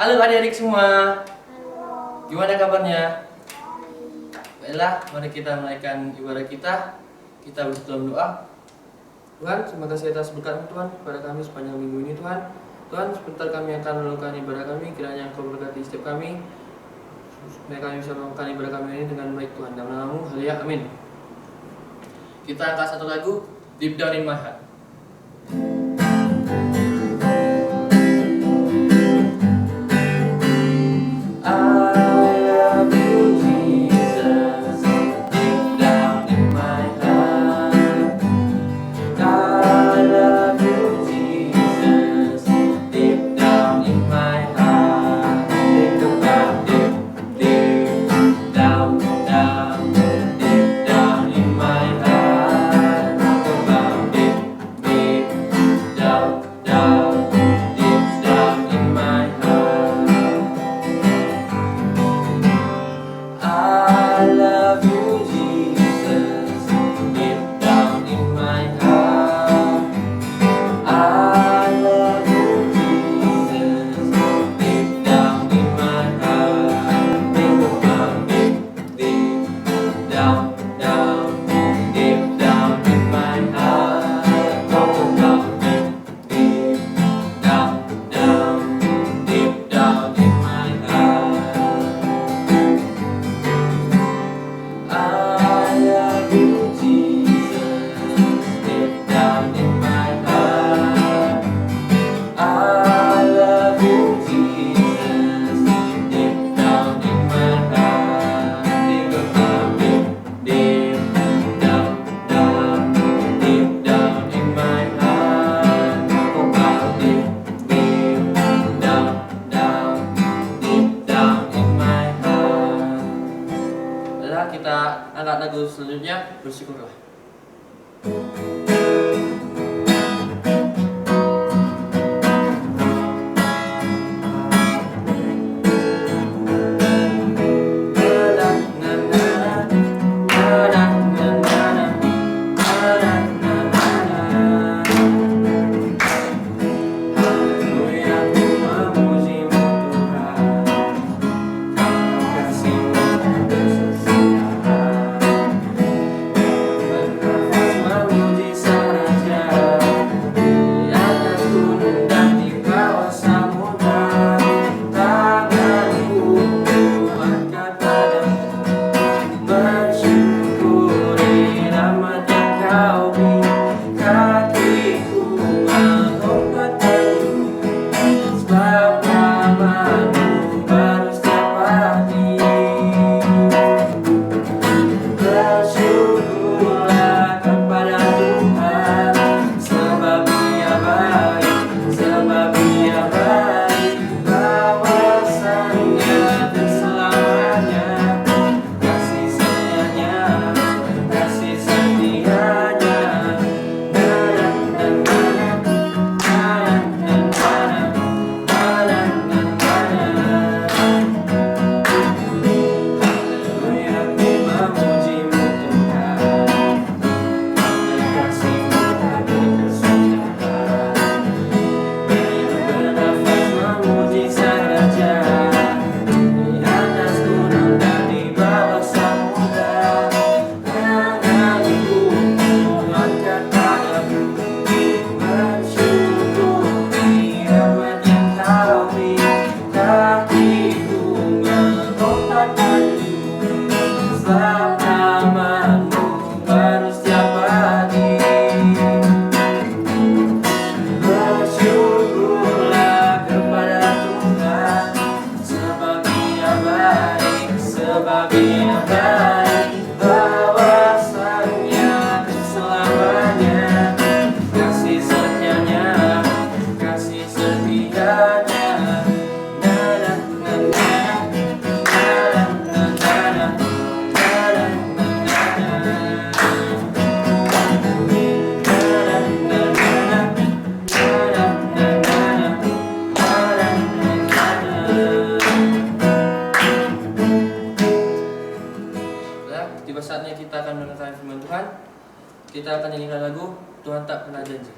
Halo adik-adik semua, gimana kabarnya? Baiklah, mari kita menaikkan ibadah kita. Kita bersatu dalam doa. Tuhan, terima kasih atas berkat Tuhan kepada kami sepanjang minggu ini Tuhan. Tuhan, sebentar kami akan melakukan ibadah kami, kiranya Engkau berkati setiap kami, supaya kami bisa melakukan ibadah kami ini dengan baik Tuhan. Dalam nama-Mu, haleluya, amin. Kita angkat satu lagu, Deep Down in My Heart. Kita angkat lagu selanjutnya, Bersyukurlah. Saatnya kita akan mendengarkan firman Tuhan. Kita akan nyanyikan lagu Tuhan Tak Pernah Janji.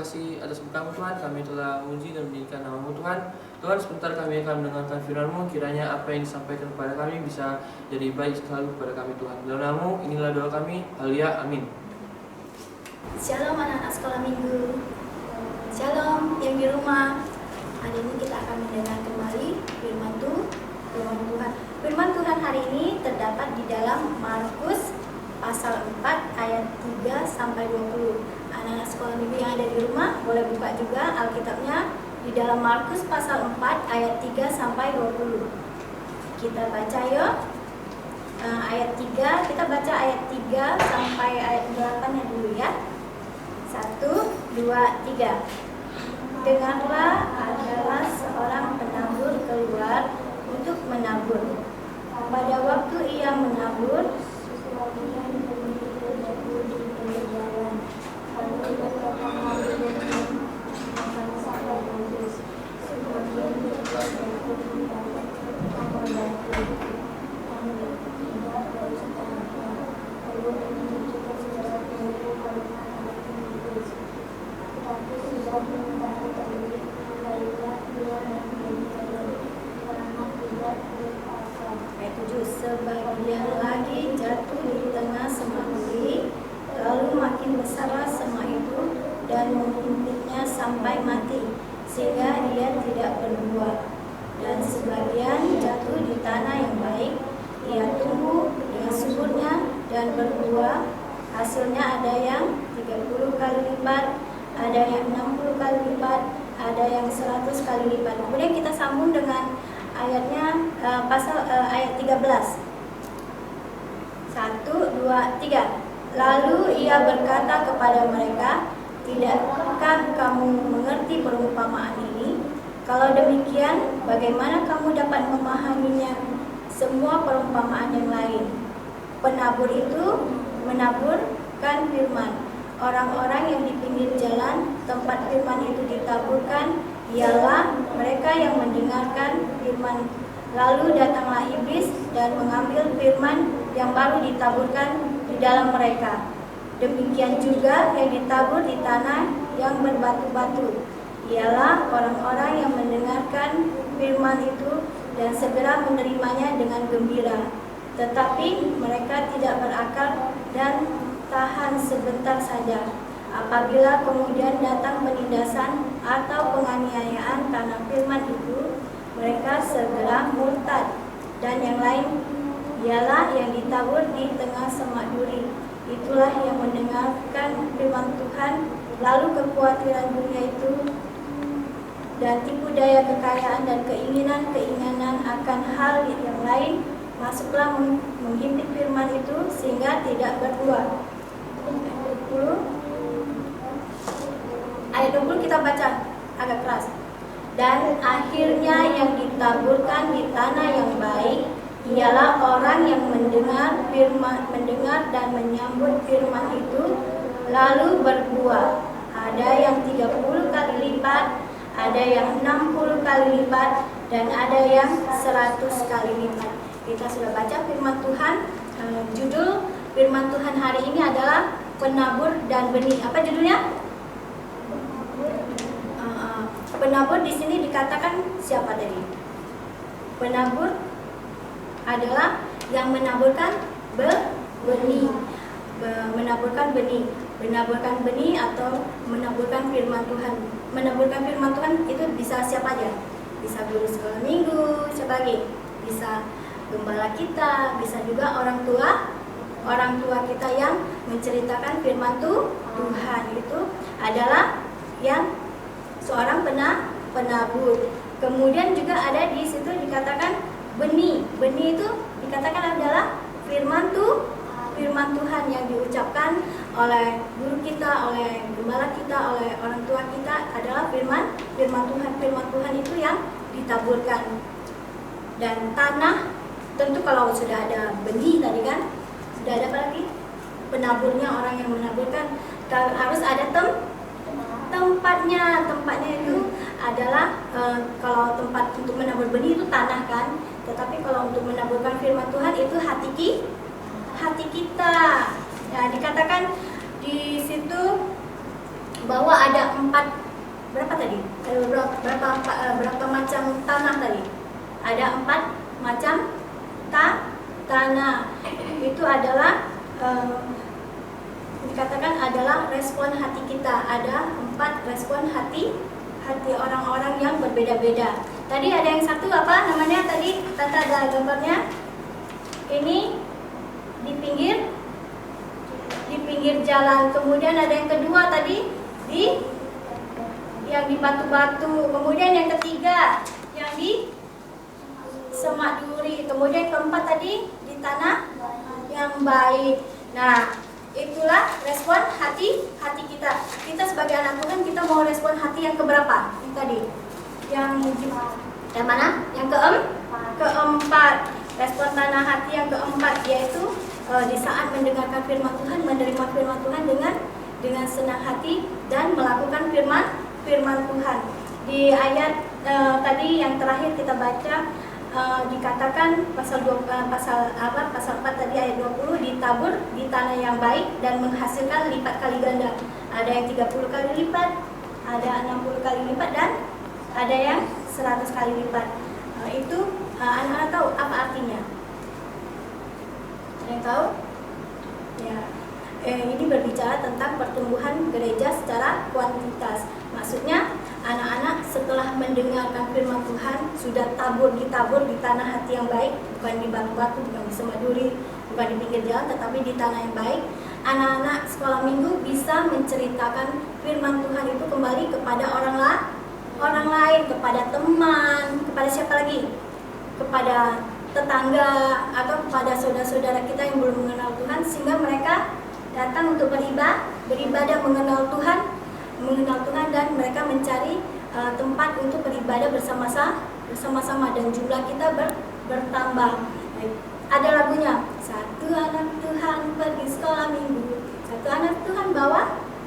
kasih atas berkat-Mu Tuhan, kami telah memuji dan meninggikan nama-Mu Tuhan. Tuhan, sebentar kami akan mendengarkan firman-Mu, kiranya apa yang disampaikan kepada kami bisa jadi baik selalu kepada kami Tuhan. Dalam nama-Mu, inilah doa kami, haleluya, amin. Shalom anak-anak sekolah minggu. Shalom yang di rumah. Hari ini kita akan mendengar kembali firman Tuhan. Firman Tuhan hari ini terdapat di dalam Markus pasal 4 ayat 3 sampai 20. Anak-anak sekolah minggu yang ada di rumah boleh buka juga Alkitabnya di dalam Markus pasal 4 ayat 3 sampai 20. Kita baca yuk. Ayat 3, kita baca ayat 3 sampai ayat 8-nya dulu ya. 1, 2, 3. Dengarlah, adalah seorang penabur keluar untuk menabur. Pada waktu ia menabur, sebagian lagi jatuh di tengah semak duri, lalu makin besarlah semak itu dan menghimpitnya sampai mati, sehingga ia tidak berbuah. Dan sebagian jatuh di tanah yang baik, ia tumbuh dengan suburnya dan berbuah. Hasilnya ada yang 30 kali lipat, ada yang 60 kali lipat, ada yang 100 kali lipat. Kemudian kita sambung dengan ayatnya ayat 13. 1, 2, 3. Lalu ia berkata kepada mereka, tidakkah kamu mengerti perumpamaan ini? Kalau demikian, bagaimana kamu dapat memahaminya? Semua perumpamaan yang lain. Penabur itu menaburkan firman. Orang-orang yang di pinggir jalan tempat firman itu ditaburkan ialah mereka yang mendengarkan firman. Lalu datanglah iblis dan mengambil firman yang baru ditaburkan di dalam mereka. Demikian juga yang ditabur di tanah yang berbatu-batu, ialah orang-orang yang mendengarkan firman itu dan segera menerimanya dengan gembira. Tetapi mereka tidak berakal dan tahan sebentar saja. Apabila kemudian datang penindasan atau penganiayaan karena firman itu, mereka segera murtad. Dan yang lain ialah yang ditabur di tengah semak duri. Itulah yang mendengarkan firman Tuhan, lalu kekhawatiran dunia itu dan tipu daya kekayaan dan keinginan-keinginan akan hal yang lain masuklah menghimpit firman itu sehingga tidak berbuah. Ayat 20 kita baca agak keras. Dan akhirnya yang ditaburkan di tanah yang baik ialah orang yang mendengar dan menyambut firman itu lalu berbuah. Ada yang 30 kali lipat, ada yang 60 kali lipat, dan ada yang 100 kali lipat. Kita sudah baca firman Tuhan. Judul firman Tuhan hari ini adalah penabur dan benih. Apa judulnya? Penabur di sini dikatakan siapa tadi? Penabur adalah yang menaburkan benih. Menaburkan benih atau menaburkan firman Tuhan. Menaburkan firman Tuhan itu bisa siapa aja? Bisa guru sekolah minggu, siapa lagi? Bisa gembala kita, bisa juga orang tua kita yang menceritakan firman Tuhan. Itu adalah yang seorang penabur. Kemudian juga ada di situ dikatakan benih. Benih itu dikatakan adalah firman Tuhan yang diucapkan oleh guru kita, oleh gembala kita, oleh orang tua kita adalah firman Tuhan. Firman Tuhan itu yang ditaburkan. Dan tanah, tentu kalau sudah ada benih tadi kan, sudah ada apa lagi? Penaburnya, orang yang menaburkan, harus ada tempatnya itu adalah kalau tempat untuk menabur benih itu tanah kan, tetapi kalau untuk menaburkan firman Tuhan itu hati kita. Ya, dikatakan di situ bahwa ada berapa tadi? Berapa macam tanah tadi? Ada 4 macam tanah. Itu adalah dikatakan adalah respon hati kita. Ada 4 respon hati orang-orang yang berbeda-beda. Tadi ada yang satu apa namanya tadi? Tante ada gambarnya. Ini di pinggir jalan. Kemudian ada yang kedua tadi yang di batu-batu. Kemudian yang ketiga yang di semak duri. Kemudian keempat tadi di tanah yang baik. Nah, itulah respon hati kita. Kita sebagai anak Tuhan, kita mau respon hati yang keberapa? Ini tadi. Yang mana? Yang keempat. Respon tanah hati yang keempat, yaitu di saat mendengarkan firman Tuhan, menerima firman Tuhan dengan senang hati dan melakukan firman Tuhan. Di ayat tadi yang terakhir kita baca, dikatakan pasal 4 tadi ayat 20, ditabur di tanah yang baik dan menghasilkan lipat kali ganda. Ada yang 30 kali lipat, ada 60 kali lipat, dan ada yang 100 kali lipat. Itu anak-anak tahu apa artinya? Ada yang tahu? Ya. Ini berbicara tentang pertumbuhan gereja secara kuantitas. Maksudnya anak-anak setelah mendengarkan firman Tuhan sudah ditabur di tanah hati yang baik, bukan di batu-batu, bukan di semak duri, bukan di pinggir jalan, tetapi di tanah yang baik. Anak-anak sekolah minggu bisa menceritakan firman Tuhan itu kembali kepada orang lain, kepada teman, kepada siapa lagi? Kepada tetangga atau kepada saudara-saudara kita yang belum mengenal Tuhan, sehingga mereka datang untuk beribadah mengenal Tuhan, dan mereka mencari tempat untuk beribadah bersama-sama, dan jumlah kita bertambah. Ada lagunya, satu anak Tuhan pergi sekolah minggu, satu anak Tuhan bawa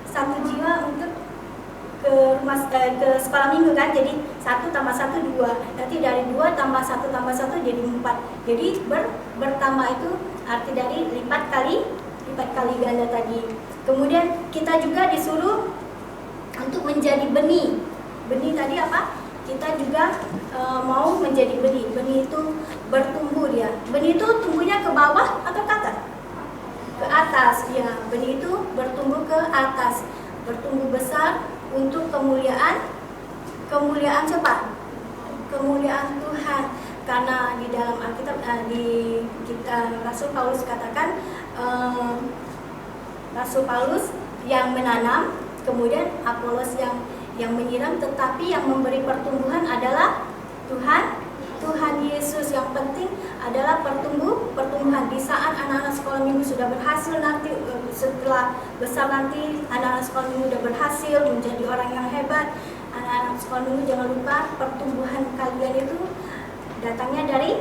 1 jiwa untuk ke sekolah minggu kan, jadi 1 tambah 1 2, nanti dari 2 tambah 1 tambah 1 jadi 4, jadi bertambah. Itu arti dari lipat kali ganda tadi. Kemudian kita juga disuruh untuk menjadi benih tadi apa? Kita juga mau menjadi benih itu bertumbuh dia. Benih itu tumbuhnya ke bawah atau ke atas? Ke atas ya, benih itu bertumbuh ke atas, bertumbuh besar untuk kemuliaan siapa? Kemuliaan Tuhan. Karena di dalam Alkitab Rasul Paulus katakan, Rasul Paulus yang menanam, kemudian Apolos yang menyiram, tetapi yang memberi pertumbuhan adalah Tuhan Yesus. Yang penting adalah pertumbuhan. Di saat anak-anak sekolah minggu sudah berhasil, nanti setelah besar nanti anak-anak sekolah minggu sudah berhasil menjadi orang yang hebat. Anak-anak sekolah minggu jangan lupa pertumbuhan kalian itu datangnya dari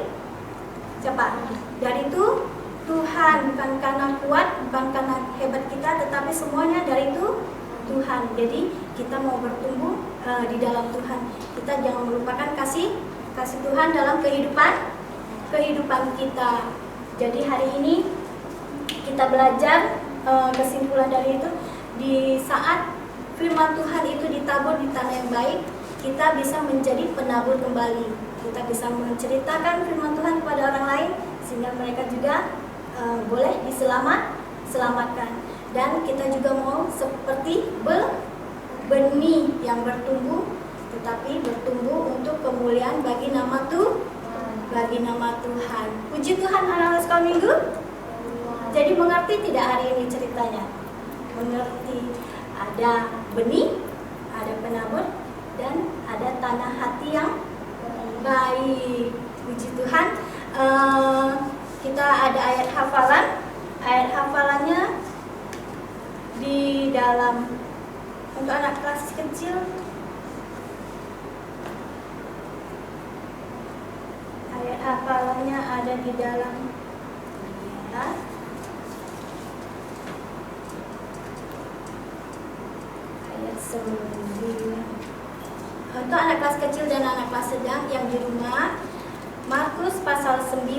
siapa? Dari Tuhan, bukan karena kuat, bukan karena hebat kita, tetapi semuanya dari Tuhan. Jadi kita mau bertumbuh di dalam Tuhan. Kita jangan melupakan kasih Tuhan dalam kehidupan kita. Jadi hari ini kita belajar kesimpulan dari itu, di saat firman Tuhan itu ditabur di tanah yang baik, kita bisa menjadi penabur kembali. Kita bisa menceritakan firman Tuhan kepada orang lain, sehingga mereka juga boleh diselamatkan. Dan kita juga mau seperti benih yang bertumbuh, tetapi bertumbuh untuk kemuliaan bagi nama Tuhan. Puji Tuhan anak-anak sekolah minggu. Jadi mengerti tidak hari ini ceritanya? Mengerti. Ada benih, ada penabur, dan ada tanah hati yang baik. Puji Tuhan. Kita ada ayat hafalan. Ayat hafalannya di dalam, untuk anak kelas kecil, ayat hafalannya ada di dalam ya, ayat 9. Untuk anak kelas kecil dan anak kelas sedang yang di rumah, Markus pasal 9,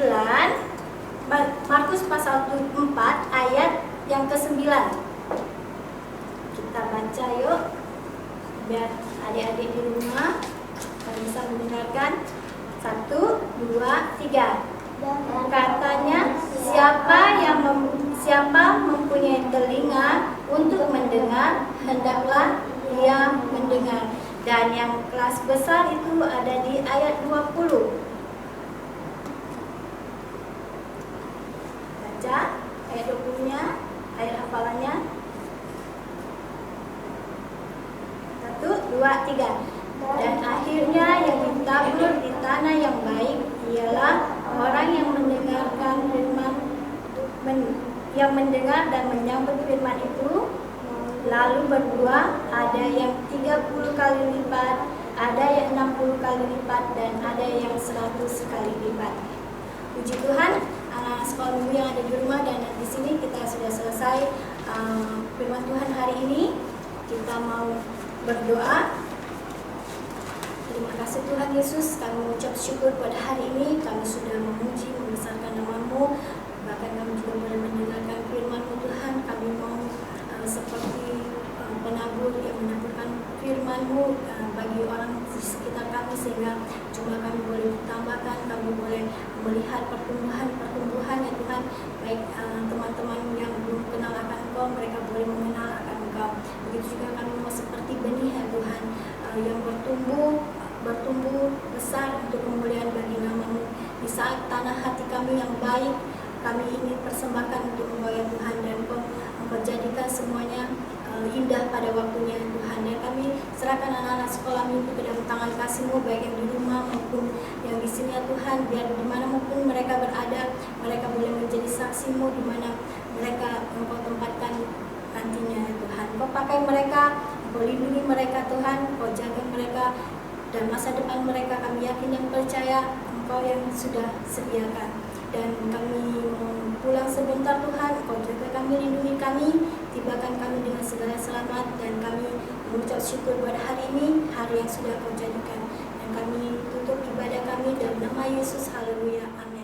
Markus pasal 4 ayat yang ke-9. Kita baca baca yuk, biar adik-adik di rumah bisa mendengarkan. 1, 2, 3. Katanya, siapa mempunyai telinga untuk mendengar, hendaklah ia mendengar. Dan yang kelas besar itu ada di ayat 20. Baca ayat 20-nya, ayat hafalannya. 1, 2, 3. Dan akhirnya yang ditabur di tanah yang baik ialah orang yang mendengarkan yang mendengar dan menyambut firman itu, lalu berbuah, ada yang 30 kali lipat, ada yang 60 kali lipat, dan ada yang 100 kali lipat. Puji Tuhan, anak sekolah minggu yang ada di rumah dan di sini kita sudah selesai firman Tuhan hari ini. Kita mau berdoa. Terima kasih Tuhan Yesus, kami mengucap syukur pada hari ini. Kami sudah memuji, membesarkan nama-Mu. Bahkan kami juga boleh mendengarkan firman-Mu Tuhan. Kami mau seperti penabur yang menaburkan firman-Mu bagi orang di sekitar kami, sehingga jumlah kami boleh ditambahkan, kami boleh melihat pertumbuhan ya Tuhan. Baik teman-teman yang belum kenal akan Engkau, mereka boleh mengenal akan Engkau. Begitu juga kami mau seperti benih ya Tuhan, yang bertumbuh besar untuk kemuliaan bagi nama-Mu. Di saat tanah hati kami yang baik, kami ingin persembahkan untuk Engkau ya Tuhan, dan Engkau jadikan semuanya indah pada waktunya Tuhan. Dan kami serahkan anak-anak sekolah minggu ke dalam tangan kasih-Mu, baik yang di rumah maupun yang di sini ya Tuhan. Biar dimanapun mereka berada, mereka boleh menjadi saksi-Mu di mana mereka Engkau tempatkan nantinya ya Tuhan. Engkau pakai mereka, Engkau lindungi mereka Tuhan, Engkau jaga mereka, dan masa depan mereka kami yakin dan percaya Engkau yang sudah sediakan. Dan kami mau pulang sebentar Tuhan, Engkau jaga kami, lindungi kami, tibakan kami dengan segala selamat, dan kami mengucap syukur pada hari ini, hari yang sudah Kau jadikan. Dan kami tutup ibadah kami dalam nama Yesus. Haleluya, amin.